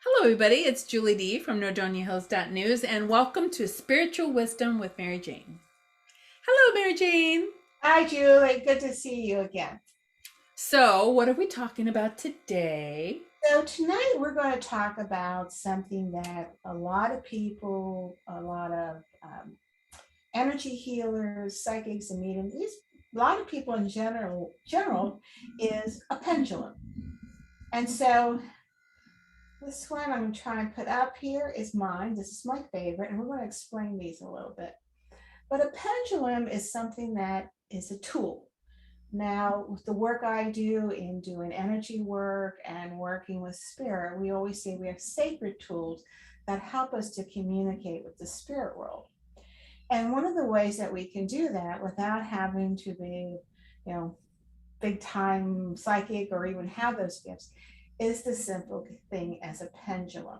Hello, everybody. It's Julie D from NordoniaHills.news, and welcome to Spiritual Wisdom with Mary Jane. Hello, Mary Jane. Hi, Julie. Good to see you again. So, what are we talking about today? So, tonight we're going to talk about something that a lot of people, a lot of energy healers, psychics, and mediums, a lot of people in general is a pendulum. And so, this one I'm trying to put up here is mine. This is my favorite, and we're going to explain these a little bit. But a pendulum is something that is a tool. Now, with the work I do in doing energy work and working with spirit, we always say we have sacred tools that help us to communicate with the spirit world. And one of the ways that we can do that without having to be, you know, big time psychic or even have those gifts is the simple thing as a pendulum.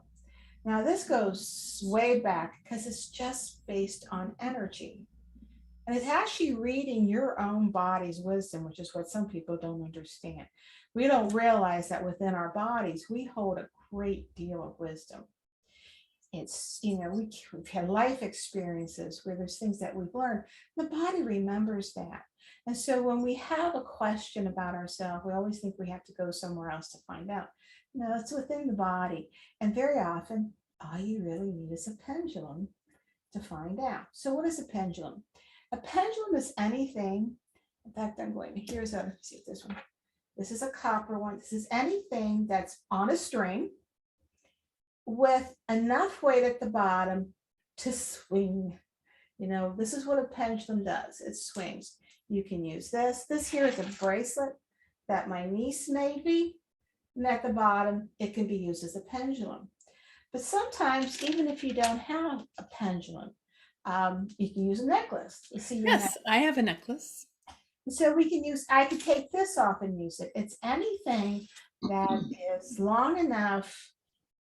Now, this goes way back because it's just based on energy. And it's actually reading your own body's wisdom, which is what some people don't understand. We don't realize that within our bodies, we hold a great deal of wisdom. We've had life experiences where there's things that we've learned. The body remembers that. And so when we have a question about ourselves, we always think we have to go somewhere else to find out. No, it's within the body. And very often, all you really need is a pendulum to find out. So what is a pendulum? A pendulum is anything. In fact, here's see if this one. This is a copper one. This is anything that's on a string with enough weight at the bottom to swing. This is what a pendulum does. It swings. You can use this. This here is a bracelet that my niece made me. And at the bottom, it can be used as a pendulum. But sometimes, even if you don't have a pendulum, you can use a necklace. You see your Yes, necklace. I have a necklace. So I could take this off and use it. It's anything that is long enough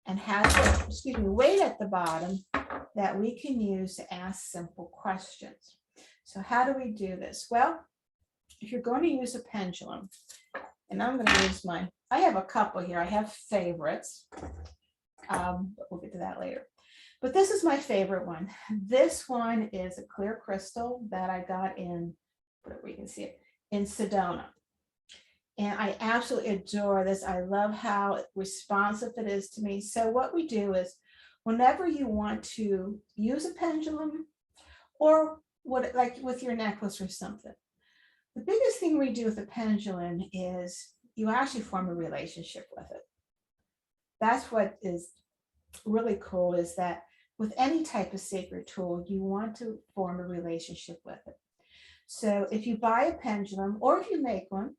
and has, weight at the bottom that we can use to ask simple questions. So how do we do this? Well, if you're going to use a pendulum, and I'm going to use I have a couple here. I have favorites, but we'll get to that later. But this is my favorite one. This one is a clear crystal that I got in, where we can see it, in Sedona. And I absolutely adore this. I love how responsive it is to me. So what we do is whenever you want to use a pendulum or like with your necklace or something, the biggest thing we do with a pendulum is you actually form a relationship with it. That's what is really cool, is that with any type of sacred tool, you want to form a relationship with it. So if you buy a pendulum or if you make one,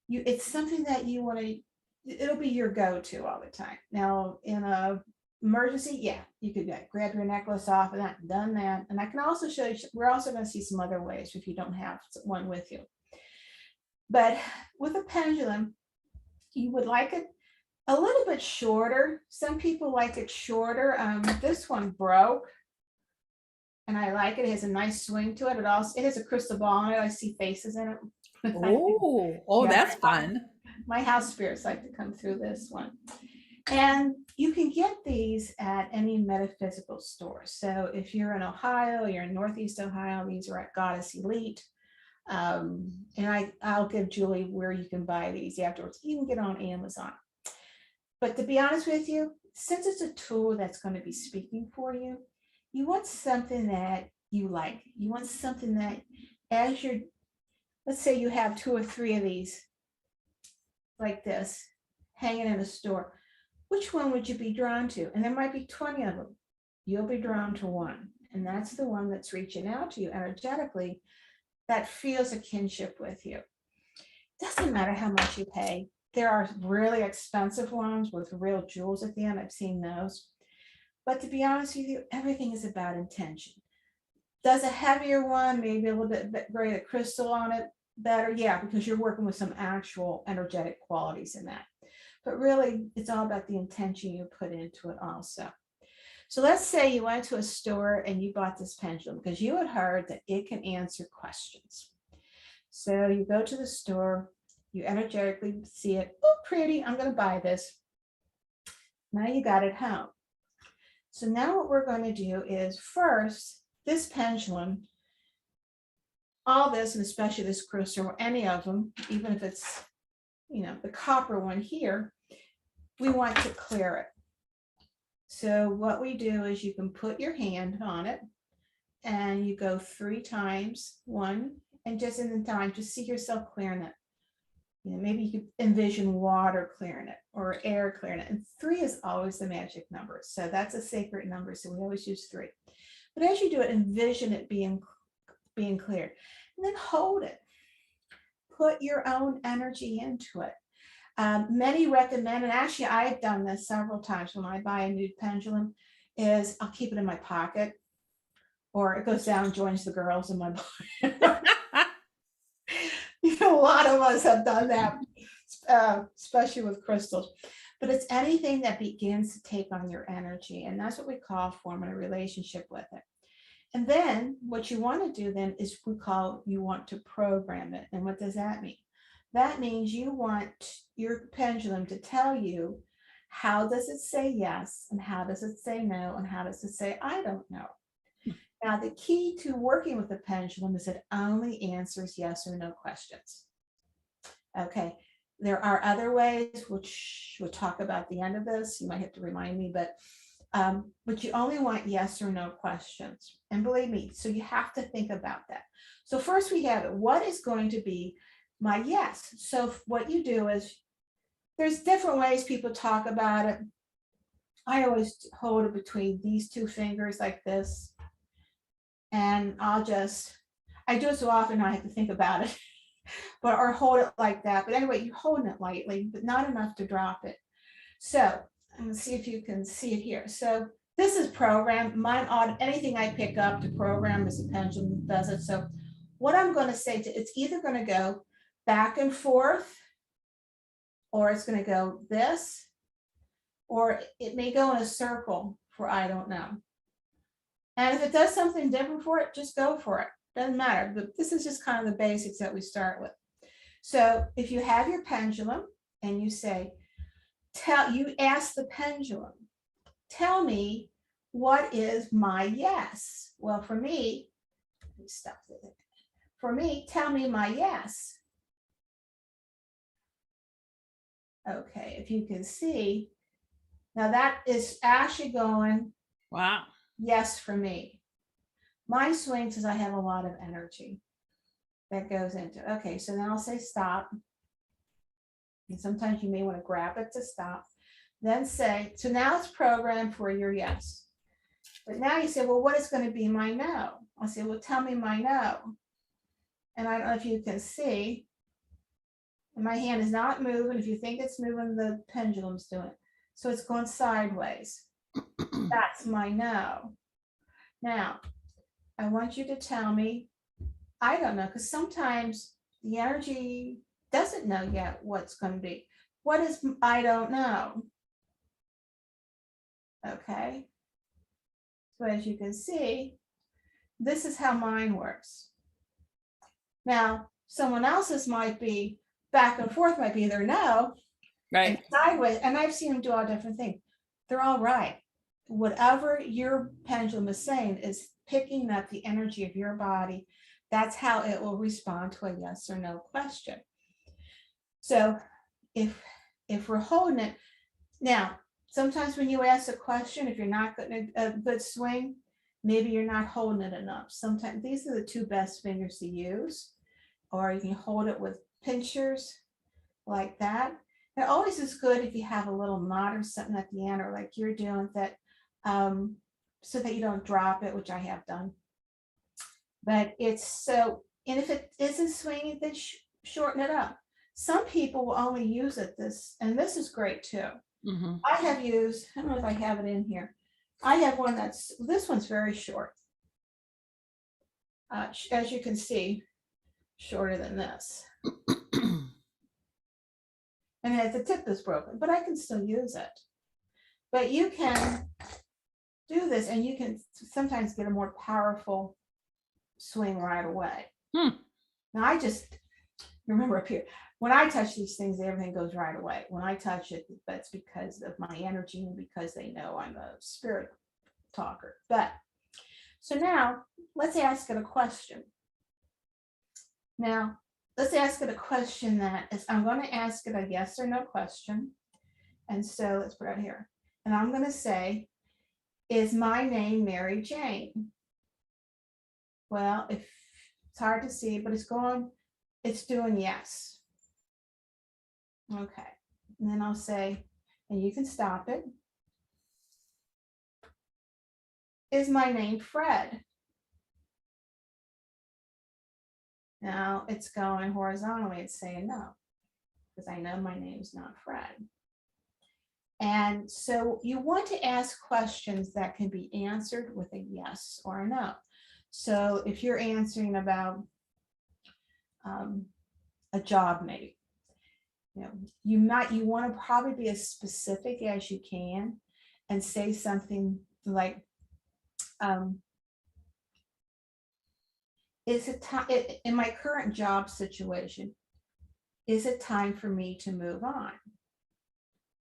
it's something that you want to, it'll be your go-to all the time. Now, in a emergency, yeah, you could grab your necklace off and that, done that. And I can also show you, we're also going to see some other ways if you don't have one with you. But with a pendulum, you would like it a little bit shorter. Some people like it shorter. This one broke, and I like it. It has a nice swing to it. It has a crystal ball in it. I see faces in it. Oh, Yeah, that's fun. my house spirits like to come through this one. And you can get these at any metaphysical store. So if you're in Ohio, you're in Northeast Ohio, these are at Goddess Elite. And I'll give Julie where you can buy these afterwards. You can get on Amazon. But to be honest with you, since it's a tool that's going to be speaking for you, you want something that you like. You want something that let's say you have 2 or 3 of these like this hanging in a store. Which one would you be drawn to? And there might be 20 of them. You'll be drawn to one. And that's the one that's reaching out to you energetically, that feels a kinship with you. Doesn't matter how much you pay. There are really expensive ones with real jewels at the end. I've seen those. But to be honest with you, everything is about intention. Does a heavier one, maybe a little bit greater crystal on it, better? Yeah, because you're working with some actual energetic qualities in that. But really, it's all about the intention you put into it also. So let's say you went to a store and you bought this pendulum because you had heard that it can answer questions. So you go to the store, you energetically see it. Oh, pretty, I'm going to buy this. Now you got it home. So now what we're going to do is first, this pendulum, all this, and especially this crystal, or any of them, even if it's, the copper one here, we want to clear it. So what we do is you can put your hand on it and you go 3 times, 1, and just in the time, just see yourself clearing it. Maybe you could envision water clearing it or air clearing it. And 3 is always the magic number. So that's a sacred number. So we always use 3. But as you do it, envision it being cleared. And then hold it. Put your own energy into it. Many recommend, and actually I've done this several times when I buy a new pendulum, is I'll keep it in my pocket, or it goes down and joins the girls in my pocket. A lot of us have done that, especially with crystals. But it's anything that begins to take on your energy, and that's what we call forming a relationship with it. And then what you want to do then is you want to program it. And what does that mean? That means you want your pendulum to tell you, how does it say yes, and how does it say no, and how does it say I don't know. Now, the key to working with the pendulum is it only answers yes or no questions. Okay, there are other ways, which we'll talk about at the end of this. You might have to remind me, but you only want yes or no questions. And believe me, so you have to think about that. So first we have it. What is going to be my yes? So what you do is, there's different ways people talk about it. I always hold it between these 2 fingers like this. And I do it so often I have to think about it, or hold it like that. But anyway, you're holding it lightly, but not enough to drop it. So I'm going to see if you can see it here. So this is programmed. Anything I pick up to program is a pendulum does it. So what I'm going to say it's either going to go back and forth, or it's going to go this, or it may go in a circle for I don't know. And if it does something different for it, just go for it. Doesn't matter. But this is just kind of the basics that we start with. So if you have your pendulum and you say, you ask the pendulum, tell me what is my yes? Well, for me, let me stop it. For me, tell me my yes. Okay, if you can see, now that is actually going, wow, yes for me. My swing says I have a lot of energy that goes into it. Okay, so now I'll say stop. And sometimes you may want to grab it to stop. Then say, so now it's programmed for your yes. But now you say, well, what is going to be my no? I'll say, well, tell me my no. And I don't know if you can see, my hand is not moving. If you think it's moving, the pendulum's doing it. So it's going sideways. That's my no. Now, I want you to tell me, I don't know, because sometimes the energy doesn't know yet what's going to be. What is I don't know? Okay. So as you can see, this is how mine works. Now, someone else's might be back and forth, might be either no, right, and sideways, and I've seen them do all different things. They're all right. Whatever your pendulum is saying is picking up the energy of your body. That's how it will respond to a yes or no question. So if we're holding it, now, sometimes when you ask a question, if you're not getting a good swing, maybe you're not holding it enough. Sometimes these are the 2 best fingers to use, or you can hold it with pinchers like that. It always is good if you have a little knot or something at the end, or like you're doing that, so that you don't drop it, which I have done. But it's so, and if it isn't swinging, then shorten it up. Some people will only use it and this is great too. mm-hmm. I have used, I don't know if I have it in here. I have one this one's very short. As you can see, shorter than this. And the tip is broken, but I can still use it. But you can do this and you can sometimes get a more powerful swing right away. Now I just remember up here, when I touch these things, everything goes right away. When I touch it, that's because of my energy and because they know I'm a spirit talker. But so now let's ask it a question. Now, let's ask it a question that is, I'm going to ask it a yes or no question. And so let's put it here. And I'm going to say, is my name Mary Jane? Well, if it's hard to see, but it's doing yes. Okay. And then I'll say, and you can stop it. Is my name Fred? Now it's going horizontally. It's saying no, because I know my name's not Fred. And so you want to ask questions that can be answered with a yes or a no. So if you're answering about a job, maybe, you want to probably be as specific as you can and say something like, is it time in my current job situation, is it time for me to move on?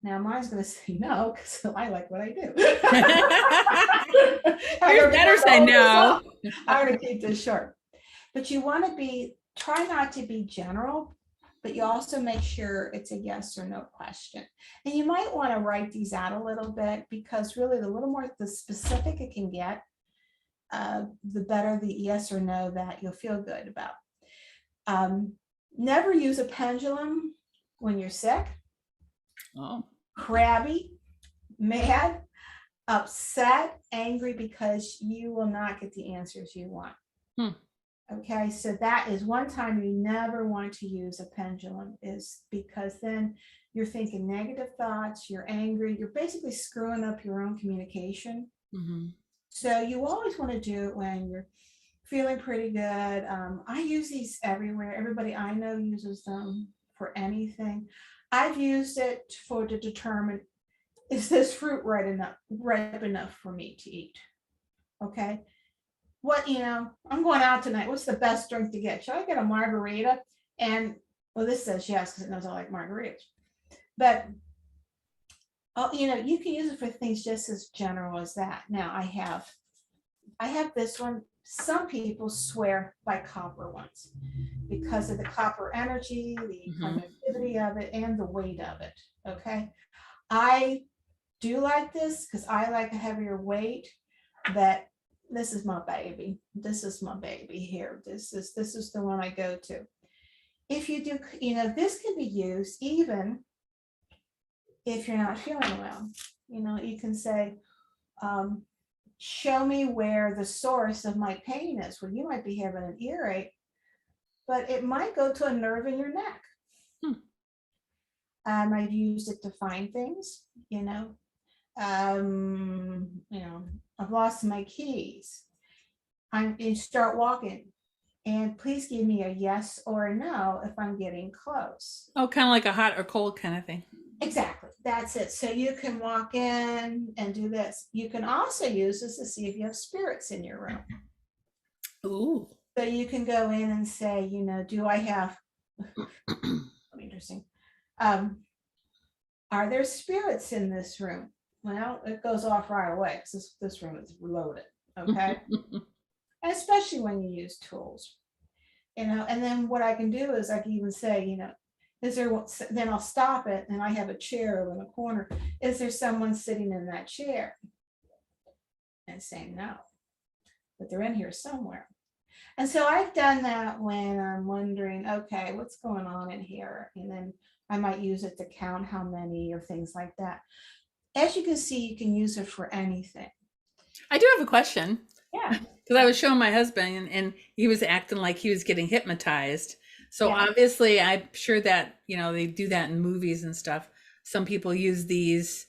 Now mine's going to say no, because I like what I do. Yours better say no. I'm going to keep this short. But you want to try not to be general, but you also make sure it's a yes or no question. And you might want to write these out a little bit, because really the specific it can get, the better the yes or no that you'll feel good about. Never use a pendulum when you're sick, crabby, mad, upset, angry, because you will not get the answers you want. Okay, so that is one time you never want to use a pendulum, is because then you're thinking negative thoughts, you're angry, you're basically screwing up your own communication. So you always want to do it when you're feeling pretty good. I use these everywhere. Everybody I know uses them for anything. I've used it to determine, is this fruit ripe enough for me to eat? Okay. I'm going out tonight. What's the best drink to get? Should I get a margarita? And well, this says yes, because it knows I like margaritas. But you can use it for things just as general as that. Now I have this one. Some people swear by copper ones because of the copper energy, the conductivity of it, and the weight of it. Okay. I do like this because I like a heavier weight, but this is my baby. This is my baby here. This is the one I go to. If you do, this can be used even if you're not feeling well. You can say, show me where the source of my pain is. Well, you might be having an earache, but it might go to a nerve in your neck. I've used it to find things, I've lost my keys. You start walking, and please give me a yes or a no if I'm getting close. Oh, kind of like a hot or cold kind of thing. Exactly. That's it. So you can walk in and do this. You can also use this to see if you have spirits in your room. Ooh. So you can go in and say, do I have, interesting. Are there spirits in this room? Well, it goes off right away because this room is loaded. Okay. And especially when you use tools, and then what I can do is I can even say, is there, then I'll stop it, and I have a chair in the corner. Is there someone sitting in that chair? And saying no, but they're in here somewhere. And so I've done that when I'm wondering, okay, what's going on in here? And then I might use it to count how many or things like that. As you can see, you can use it for anything. I do have a question. Yeah. Because I was showing my husband, and he was acting like he was getting hypnotized. So obviously, I'm sure that, they do that in movies and stuff. Some people use these,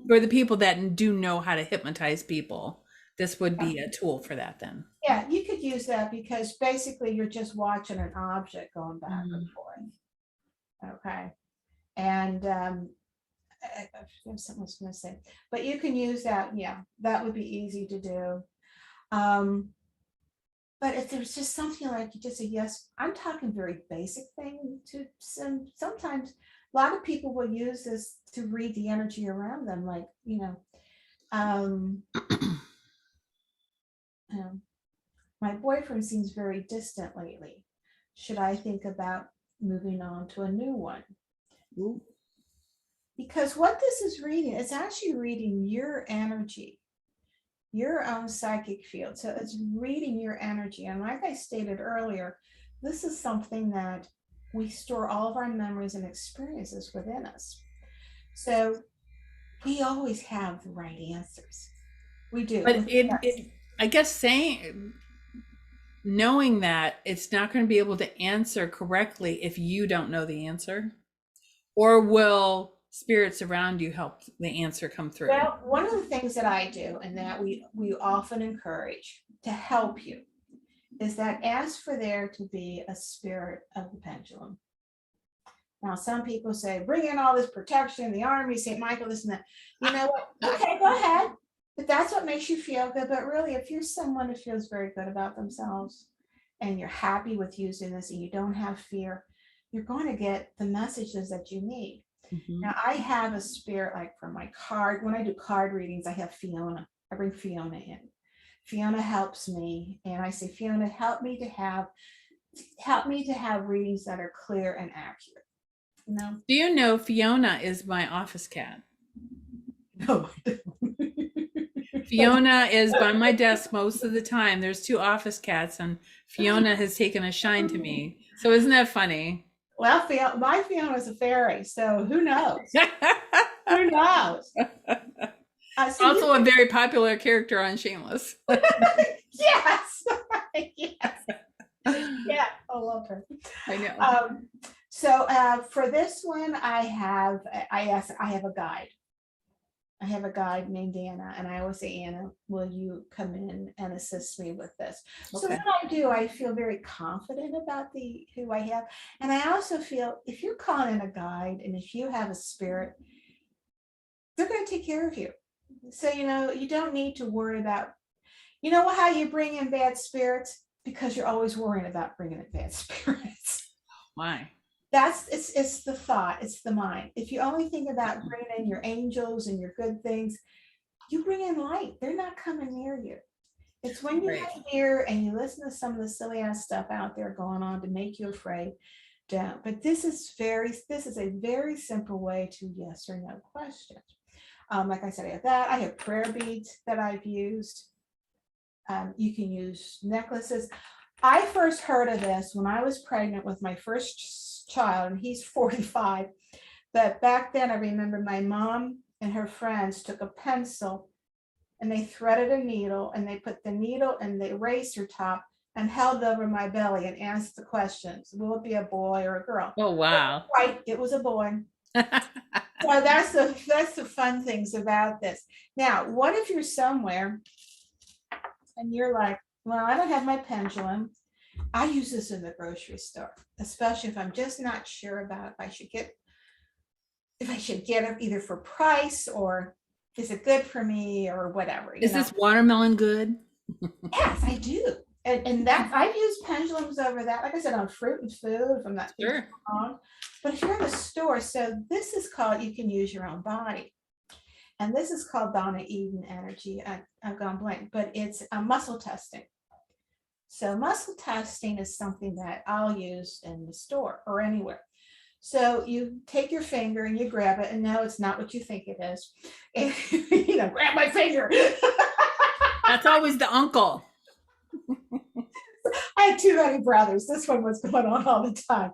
or the people that do know how to hypnotize people. This would be a tool for that then. Yeah, you could use that because basically you're just watching an object going back and forth. Okay. And I have something I was going to say, but you can use that. Yeah, that would be easy to do. But if there's just something like you just say yes, I'm talking very basic thing to sometimes a lot of people will use this to read the energy around them, like, um, um, my boyfriend seems very distant lately. Should I think about moving on to a new one? Ooh. Because what this is reading, it's actually reading your energy, your own psychic field. So it's reading your energy. And like I stated earlier, this is something that we store all of our memories and experiences within us. So we always have the right answers. We do. But I guess saying, knowing that it's not going to be able to answer correctly if you don't know the answer, or will spirits around you help the answer come through? Well, one of the things that I do and that we often encourage to help you is that ask for there to be a spirit of the pendulum. Now, some people say, bring in all this protection, the army, St. Michael, this and that. You know what? Okay, go ahead. But that's what makes you feel good. But really, if you're someone who feels very good about themselves and you're happy with using this and you don't have fear, you're going to get the messages that you need. Mhm. Now, I have a spirit, like for my card, when I do card readings, I have Fiona. I bring Fiona in. Fiona helps me. And I say, Fiona, help me to have readings that are clear and accurate. No. Do you know Fiona is my office cat? No. Fiona is by my desk most of the time. There's two office cats, and Fiona has taken a shine to me. So isn't that funny? Well, my Fiona is a fairy, so who knows? Who knows? So Also a very popular character on Shameless. yes, yes, yeah, I love her. I know. So for this one, I have a guide. I have a guide named Anna, and I always say, Anna, will you come in and assist me with this? So Okay. when I do, I feel very confident about who I have. And I also feel if you're calling in a guide and if you have a spirit, they're going to take care of you. So, you don't need to worry about, how you bring in bad spirits? Because you're always worrying about bringing in bad spirits. Why? It's the thought, it's the mind. If you only think about bringing in your angels and your good things, you bring in light. They're not coming near you. It's when you have fear and you listen to some of the silly ass stuff out there going on to make you afraid. Don't. But this is a very simple way to yes or no questions. Like I said, I have that. I have prayer beads that I've used. You can use necklaces. I first heard of this when I was pregnant with my first child, and he's 45. But back then, I remember my mom and her friends took a pencil and they threaded a needle and they put the needle in the eraser top and held over my belly and asked the questions. Will it be a boy or a girl? Oh, wow. Right, it was a boy. So that's the fun things about this. Now, what if you're somewhere and you're like, well, I don't have my pendulum. I use this in the grocery store, especially if I'm just not sure about if I should get it either for price or is it good for me or whatever. Is this watermelon good? Yes, I do. And that I've used pendulums over that, like I said, on fruit and food, if I'm not Sure. wrong. But if you're in the store, so this is called, you can use your own body. And this is called Donna Eden energy. I've gone blank, but it's a muscle testing. So muscle testing is something that I'll use in the store or anywhere. So you take your finger and you grab it, and no, it's not what you think it is. And, grab my finger. That's always the uncle. I had too many brothers. This one was going on all the time.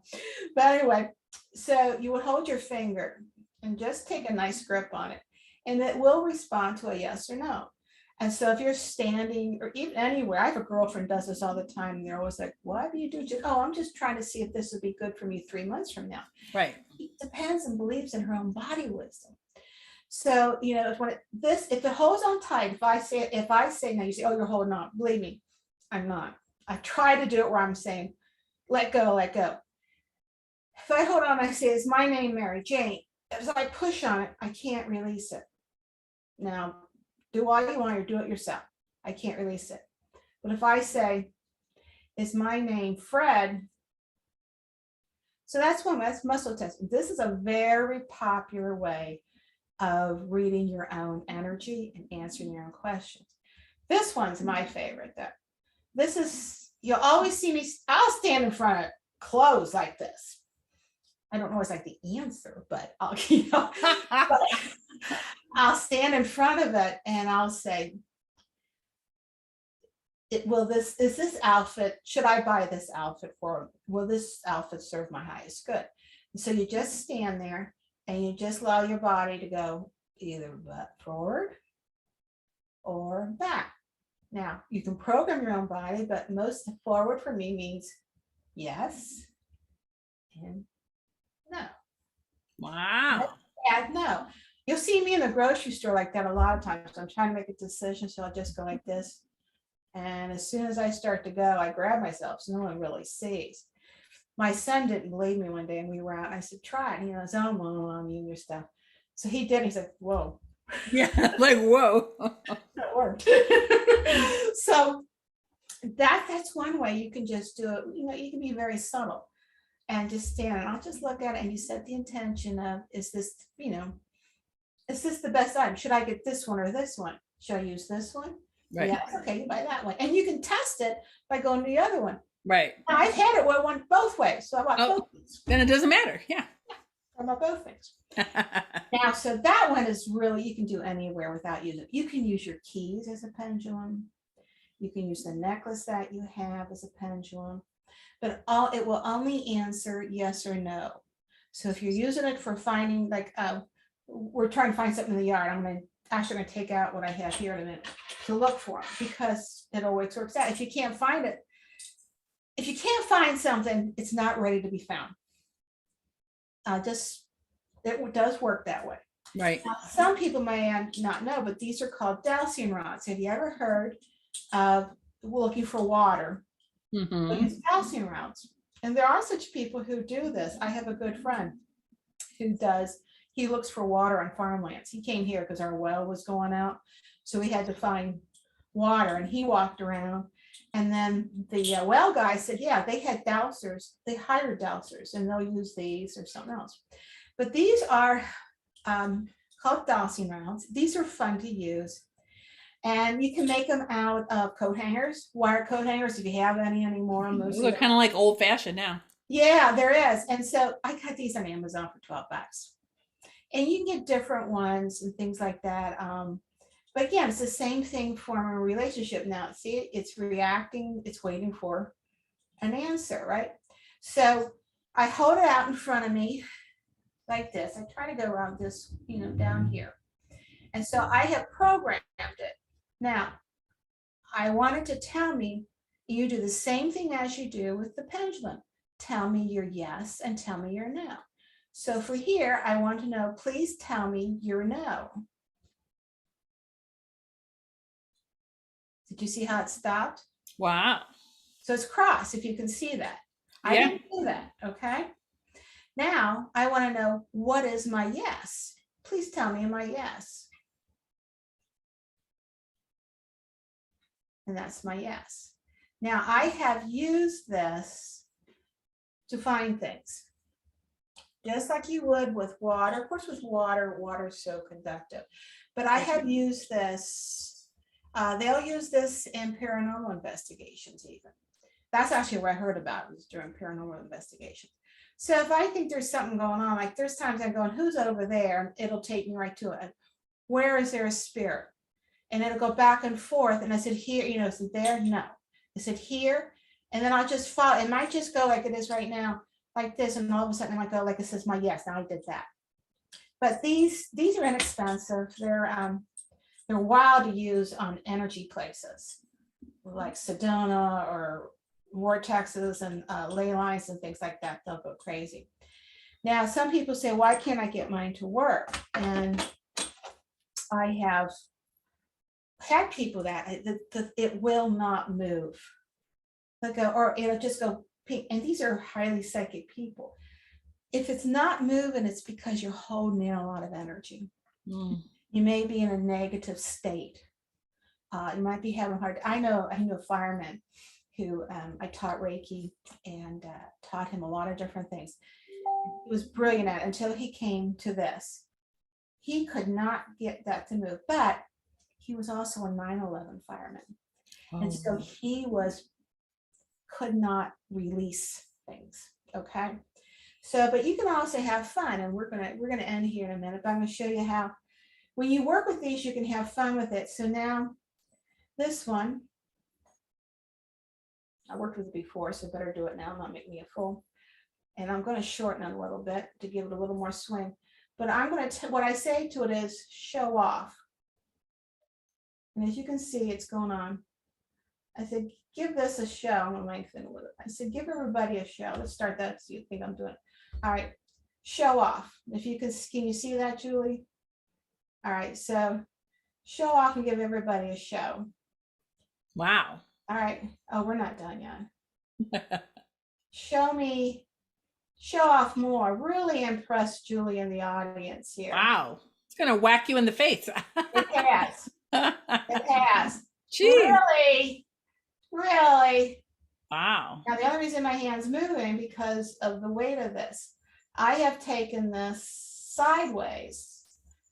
But anyway, so you would hold your finger and just take a nice grip on it, and it will respond to a yes or no. And so if you're standing or even anywhere, I have a girlfriend does this all the time. And they're always like, what do you do? Oh, I'm just trying to see if this would be good for me 3 months from now. Right. It depends and believes in her own body wisdom. So, if it holds on tight, if I say, now you say, oh, you're holding on. Believe me, I'm not. I try to do it where I'm saying, let go, let go. If I hold on, I say, is my name Mary Jane? As I push on it, I can't release it. Now, do all you want or do it yourself. I can't release it. But if I say, is my name, Fred. So that's muscle testing. This is a very popular way of reading your own energy and answering your own questions. This one's my favorite though. This is, you'll always see me, I'll stand in front of clothes like this. I don't always like the answer, but I'll, but I'll stand in front of it and I'll say, is this outfit, should I buy this outfit for, will this outfit serve my highest good? And so you just stand there and you just allow your body to go either forward or back. Now you can program your own body, but most forward for me means yes and no. Wow. Add no. You'll see me in the grocery store like that a lot of times. I'm trying to make a decision, so I'll just go like this. And as soon as I start to go, I grab myself so no one really sees. My son didn't believe me one day and we were out and I said, try it. And he goes, oh, mom, you and your stuff. So he did. He said, whoa. Yeah, like, whoa. That worked. So that's one way you can just do it. You can be very subtle and just stand and I'll just look at it and you set the intention of, is this the best item? Should I get this one or this one? Should I use this one? Right. Yes, okay, you buy that one. And you can test it by going to the other one. Right. Now, I've had it where it went both ways. So I bought both things. Then it doesn't matter. Yeah. I bought both things. Now, so that one is really, you can do anywhere without using it. You can use your keys as a pendulum. You can use the necklace that you have as a pendulum, but it will only answer yes or no. So if you're using it for finding, like, we're trying to find something in the yard, I'm actually going to take out what I have here in a minute to look for it because it always works out. If you can't find it, if you can't find something, it's not ready to be found. It does work that way. Right. Now, some people may not know, but these are called dowsing rods. Have you ever heard of looking for water? Use dowsing rods. And there are such people who do this. I have a good friend who does. He looks for water on farmlands. He came here because our well was going out. So we had to find water and he walked around. And then the well guy said, yeah, they had dowsers. They hired dowsers and they'll use these or something else. But these are called dowsing rods. These are fun to use. And you can make them out of coat hangers, wire coat hangers, if you have any anymore. Those are kind of like old fashioned now. Yeah, there is. And so I got these on Amazon for 12 bucks. And you can get different ones and things like that. But again, it's the same thing for a relationship now. See, it's reacting, it's waiting for an answer, right? So I hold it out in front of me like this. I try to go around this, down here. And so I have programmed it. Now, I wanted to tell me, you do the same thing as you do with the pendulum. Tell me your yes and tell me your no. So for here, I want to know, please tell me your no. Did you see how it stopped? Wow. So it's cross, if you can see that. I didn't do that, okay? Now, I want to know, what is my yes? Please tell me my yes. And that's my yes. Now, I have used this to find things. Just like you would with water. Of course, with water is so conductive. But I have used this. They'll use this in paranormal investigations even. That's actually what I heard about, was during paranormal investigations. So if I think there's something going on, like there's times I'm going, who's over there? It'll take me right to it. Where is there a spirit? And it'll go back and forth. And I said, here, is it there? No. I said, here. And then I'll just follow. It might just go like it is right now, like this. And all of a sudden I might go like it says my yes. Now I did that. But these are inexpensive. They're wild to use on energy places like Sedona or vortexes and ley lines and things like that. They'll go crazy. Now, some people say, why can't I get mine to work? And I have had people that it will not move. Or it'll just go pink. And these are highly psychic people. If it's not moving, it's because you're holding in a lot of energy. You may be in a negative state. You might be having hard. I know firemen. who I taught Reiki and taught him a lot of different things. He was brilliant at it until he came to this. He could not get that to move, but he was also a 9/11 fireman. And so he could not release things. Okay. So, but you can also have fun, and we're gonna end here in a minute, but I'm gonna show you how when you work with these, you can have fun with it. So now this one, I worked with it before, so better do it now, not make me a fool. And I'm going to shorten it a little bit to give it a little more swing. But I'm going to, what I say to it is show off. And as you can see, it's going on. I said, give this a show. I'm going to lengthen it with it. I said, give everybody a show. Let's start that so you think I'm doing it. All right, show off. If you can you see that, Julie? All right, so show off and give everybody a show. Wow. All right. Oh, we're not done yet. Show off more. Really impress Julie and the audience here. Wow. It's going to whack you in the face. It has. It has. Jeez. Really. Wow. Now, the other reason my hand's moving because of the weight of this. I have taken this sideways.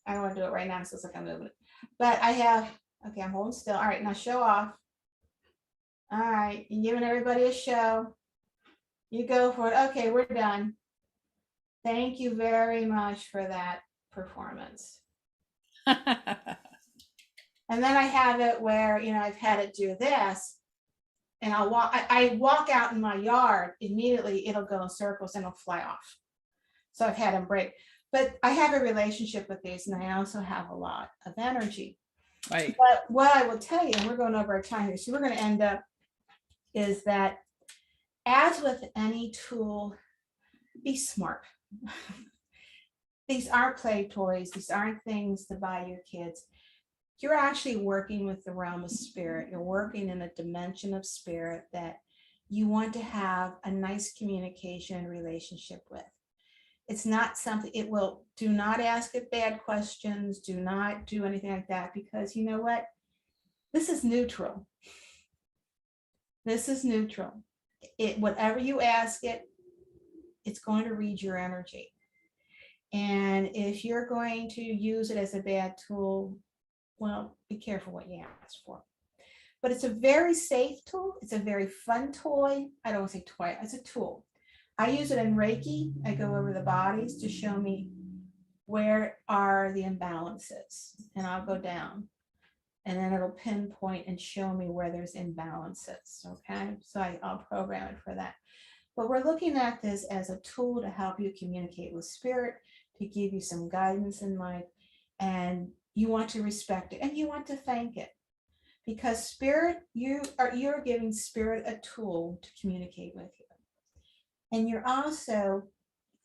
I don't want to do it right now, so it's like I'm moving it. But I have, okay, I'm holding still. All right, now show off. All right, you're giving everybody a show. You go for it. Okay, we're done. Thank you very much for that performance. And then I have it where, I've had it do this, and I walk out in my yard, immediately it'll go in circles and it'll fly off. So I've had them break. But I have a relationship with these, and I also have a lot of energy. Right. But what I will tell you, and we're going over our time here, so we're going to end up, is that as with any tool, be smart. These aren't play toys. These aren't things to buy your kids. You're actually working with the realm of spirit. You're working in a dimension of spirit that you want to have a nice communication and relationship with. It's not something, do not ask it bad questions. Do not do anything like that, because you know what? This is neutral. This is neutral. Whatever you ask it, it's going to read your energy. And if you're going to use it as a bad tool, well, be careful what you ask for. But it's a very safe tool. It's a very fun toy. I don't want to say toy, it's a tool. I use it in Reiki. I go over the bodies to show me where are the imbalances, and I'll go down. And then it'll pinpoint and show me where there's imbalances, okay? So I'll program it for that. But we're looking at this as a tool to help you communicate with spirit, to give you some guidance in life, and you want to respect it and you want to thank it. Because spirit, you're giving spirit a tool to communicate with you. And you're also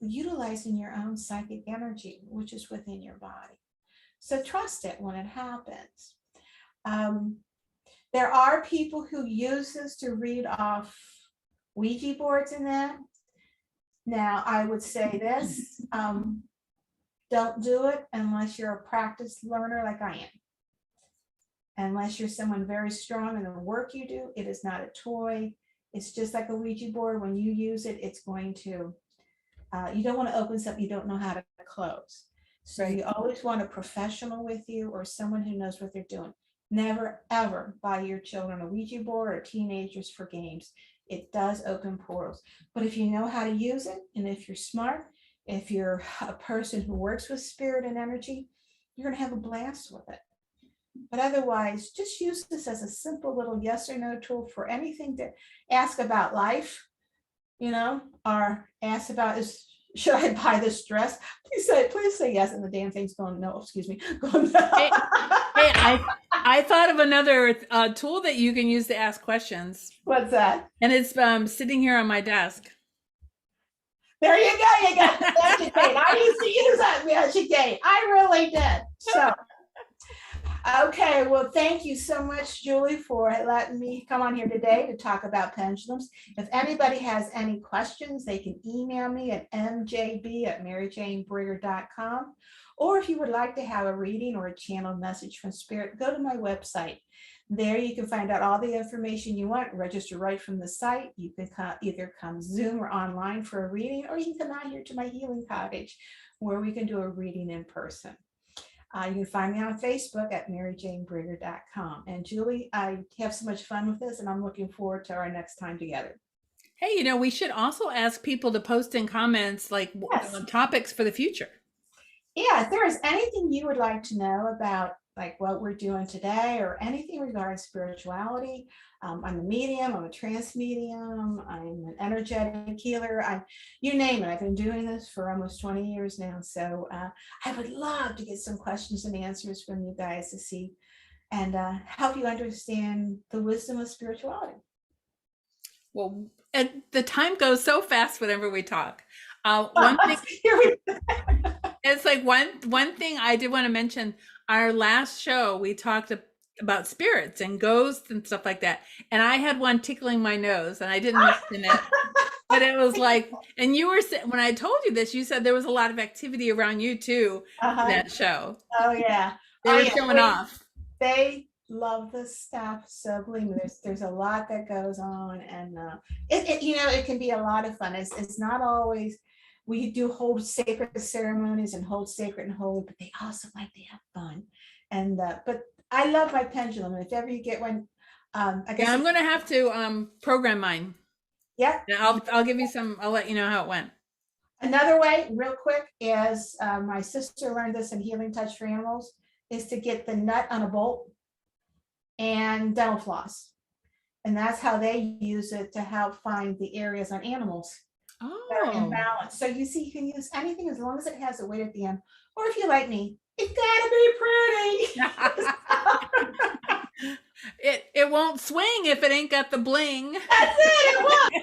utilizing your own psychic energy, which is within your body. So trust it when it happens. There are people who use this to read off Ouija boards and that. Now, I would say this, don't do it unless you're a practiced learner like I am. Unless you're someone very strong in the work you do, it is not a toy. It's just like a Ouija board. When you use it, it's going to, you don't want to open something you don't know how to close. So you always want a professional with you or someone who knows what they're doing. Never, ever buy your children a Ouija board or teenagers for games. It does open portals. But if you know how to use it, and if you're smart, if you're a person who works with spirit and energy, you're going to have a blast with it. But otherwise, just use this as a simple little yes or no tool for anything to ask about life, or ask about should I buy this dress? Please say yes. And the damn thing's going, no, excuse me. Hey, I thought of another tool that you can use to ask questions. What's that? And it's sitting here on my desk. There you go. You got the educate. I used to use that educate. I really did. So, okay. Well, thank you so much, Julie, for letting me come on here today to talk about pendulums. If anybody has any questions, they can email me at mjb@maryjanebrigger.com, Or if you would like to have a reading or a channeled message from Spirit, go to my website. There you can find out all the information you want, register right from the site. You can either come Zoom or online for a reading, or you can come out here to my healing cottage where we can do a reading in person. You can find me on Facebook at maryjanebrigger.com. And Julie, I have so much fun with this, and I'm looking forward to our next time together. Hey, we should also ask people to post in comments like Yes. topics for the future. Yeah, if there is anything you would like to know about like what we're doing today or anything regarding spirituality, I'm a medium, I'm a trance medium, I'm an energetic healer, you name it. I've been doing this for almost 20 years now. So I would love to get some questions and answers from you guys to see and help you understand the wisdom of spirituality. Well, and the time goes so fast whenever we talk. One thing, it's like one thing I did want to mention. Our last show, we talked about spirits and ghosts and stuff like that, and I had one tickling my nose, and I didn't mention it, but it was like, and you were when I told you this, you said there was a lot of activity around you too. That show. Oh yeah, they were showing off. They love this stuff, so believe me, there's a lot that goes on, and it can be a lot of fun. It's not always. We do hold sacred ceremonies and hold sacred and holy, but they also like to have fun. And but I love my pendulum. And if ever you get one, I guess yeah, I'm gonna have to program mine. Yeah, I'll give you some. I'll let you know how it went. Another way, real quick, is my sister learned this in Healing Touch for Animals, is to get the nut on a bolt and dental floss. And that's how they use it to help find the areas on animals that are imbalanced. So you see, you can use anything as long as it has a weight at the end. Or if you like me, it's gotta be pretty. It won't swing if it ain't got the bling. That's it, it won't.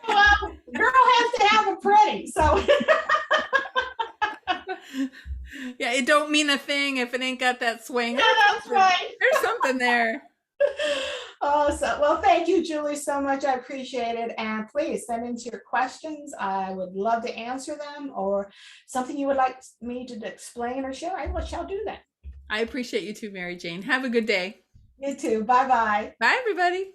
Well, girl has to have it pretty, so. Yeah, it don't mean a thing if it ain't got that swing. Yeah, that's right. There's something there. Oh, well, thank you, Julie, so much. I appreciate it. And please send in your questions. I would love to answer them, or something you would like me to explain or share. I shall do that. I appreciate you too, Mary Jane. Have a good day. You too. Bye-bye. Bye, everybody.